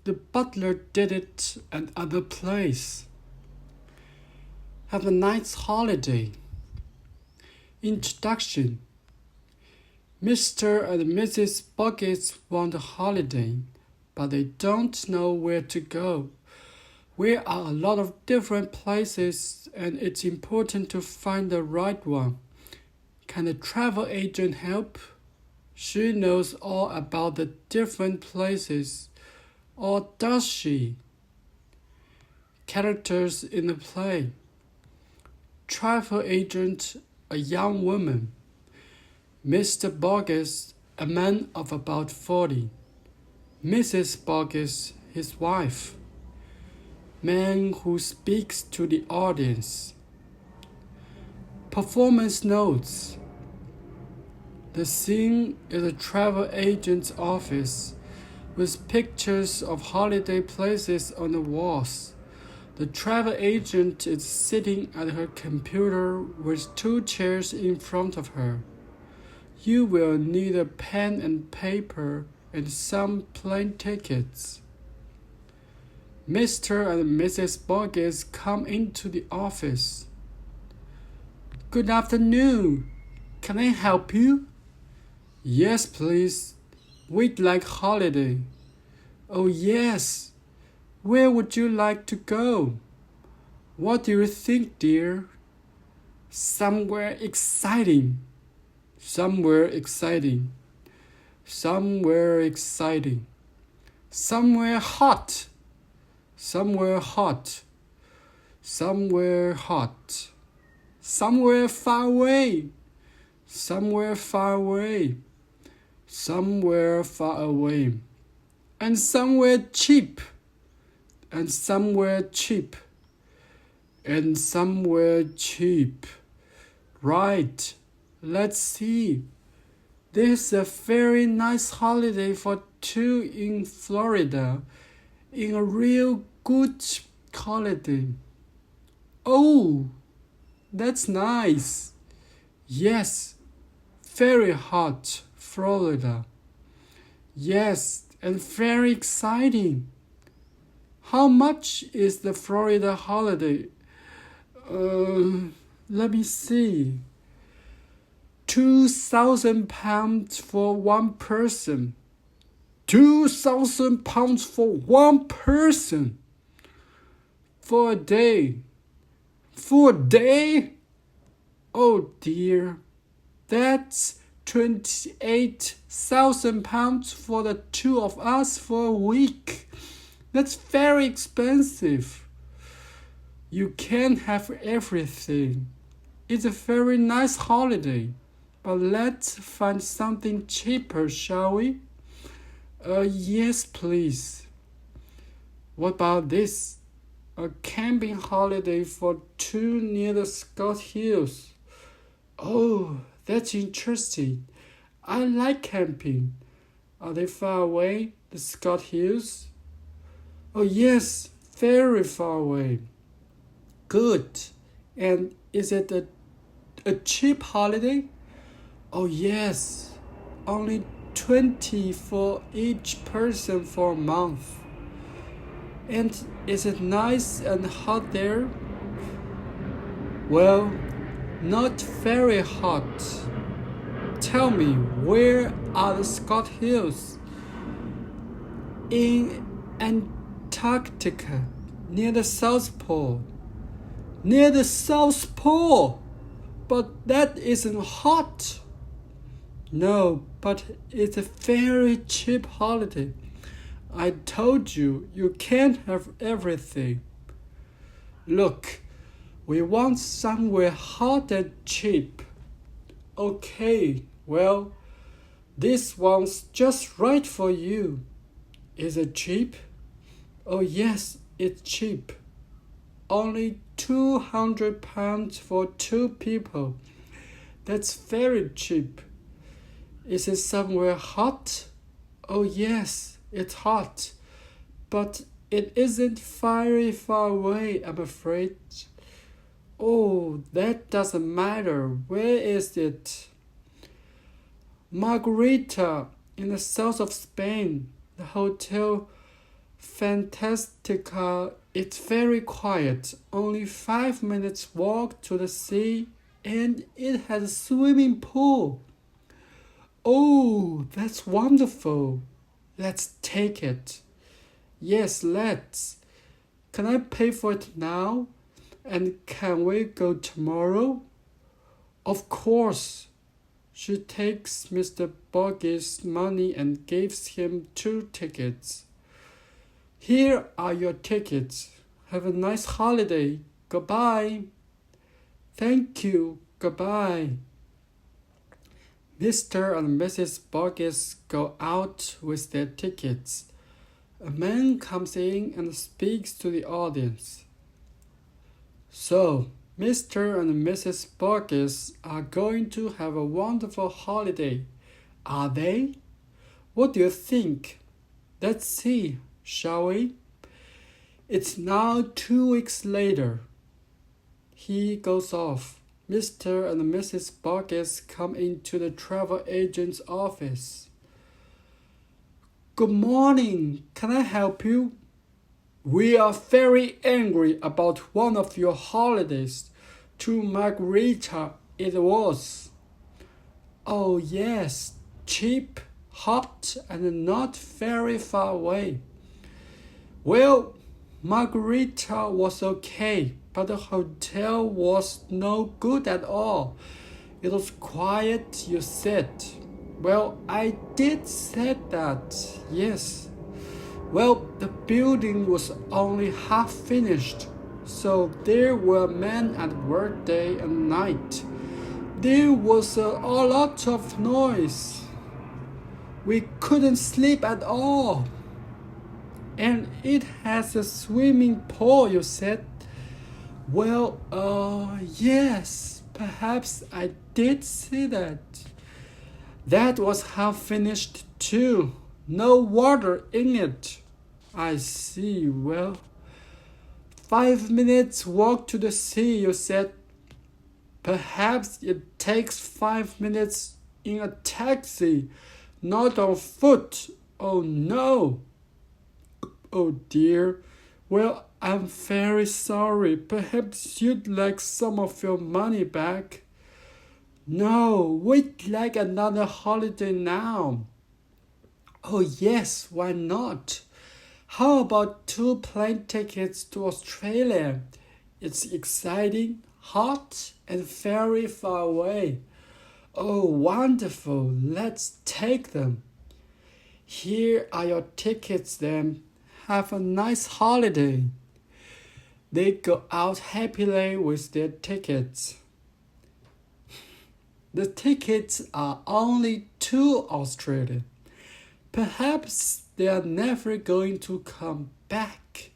The butler did it at other place. Have a nice holiday. Introduction. Mr. and Mrs. Buckets want a holiday, but they don't know where to go. There are a lot of different places, and it's important to find the right one. Can the travel agent help? She knows all about the different places. Or does she? Characters in the play. Travel agent, a young woman. Mr. Boggess, a man of about 40. Mrs. Boggess, his wife. Man who speaks to the audience. Performance notes. The scene is a travel agent's office with pictures of holiday places on the walls. The travel agent is sitting at her computer with 2 chairs in front of her. You will need a pen and paper and some plane tickets. Mr. and Mrs. Boggess come into the office. Good afternoon. Can I help you? Yes, please. We'd like holiday. Oh, yes. Where would you like to go? What do you think, dear? Somewhere exciting. Somewhere exciting. Somewhere exciting. Somewhere hot. Somewhere hot. Somewhere hot. Somewhere far away. Somewhere far away. Somewhere far away. And somewhere cheap. And somewhere cheap. And somewhere cheap. Right. Let's see. There's a very nice holiday for 2 in Florida. In a real good holiday. Oh, that's nice. Yes, very hot, Florida. Yes, and very exciting. How much is the Florida holiday? Let me see. £2,000 for one person. £2,000 for one person. For a day. For a day? Oh dear. That's £28,000 for the 2 of us for a week. That's very expensive. You can't have everything. It's a very nice holiday. But let's find something cheaper, shall we? Yes, please. What about this? A camping holiday for 2 near the Scott Hills. Oh, that's interesting. I like camping. Are they far away, the Scott Hills? Oh, yes, very far away. Good. And is it a cheap holiday? Oh, yes. Only $20 for each person for a month. And is it nice and hot there? Well, not very hot. Tell me, where are the Scott Hills? In Antarctica, near the South Pole. Near the South Pole? But that isn't hot. No, but it's a very cheap holiday. I told you, you can't have everything. Look, we want somewhere hot and cheap. Okay, well, this one's just right for you. Is it cheap? Oh yes, it's cheap. Only £200 for 2 people. That's very cheap. Is it somewhere hot? Oh yes, it's hot. But it isn't very far away, I'm afraid. Oh, that doesn't matter. Where is it? Margarita, in the south of Spain. The hotel Fantastica. It's very quiet. Only 5 minutes walk to the sea, and it has a swimming pool. Oh, that's wonderful. Let's take it. Yes, let's. Can I pay for it now? And can we go tomorrow? Of course. She takes Mr. Boggy's money and gives him 2 tickets. Here are your tickets. Have a nice holiday. Goodbye. Thank you. Goodbye. Mr. and Mrs. Boggis go out with their tickets. A man comes in and speaks to the audience. So, Mr. and Mrs. Boggis are going to have a wonderful holiday. Are they? What do you think? Let's see, shall we? It's now 2 weeks later. He goes off. Mr. and Mrs. Boggis come into the travel agent's office. Good morning. Can I help you? We are very angry about one of your holidays. To Margarita it was. Oh yes, cheap, hot, and not very far away. Well, Margarita was okay, but the hotel was no good at all. It was quiet, you said. Well, I did say that, yes. Well, the building was only half finished, so there were men at work day and night. There was a lot of noise. We couldn't sleep at all. And it has a swimming pool, you said. Well, yes, perhaps I did see that. That was half finished too. No water in it. I see. Well, 5 minutes walk to the sea, you said. Perhaps it takes 5 minutes in a taxi, not on foot. Oh no. Oh dear. Well, I'm very sorry. Perhaps you'd like some of your money back. No, we'd like another holiday now. Oh yes, why not? How about 2 plane tickets to Australia? It's exciting, hot, and very far away. Oh, wonderful. Let's take them. Here are your tickets then. Have a nice holiday. They go out happily with their tickets. The tickets are only to Australia. Perhaps they are never going to come back.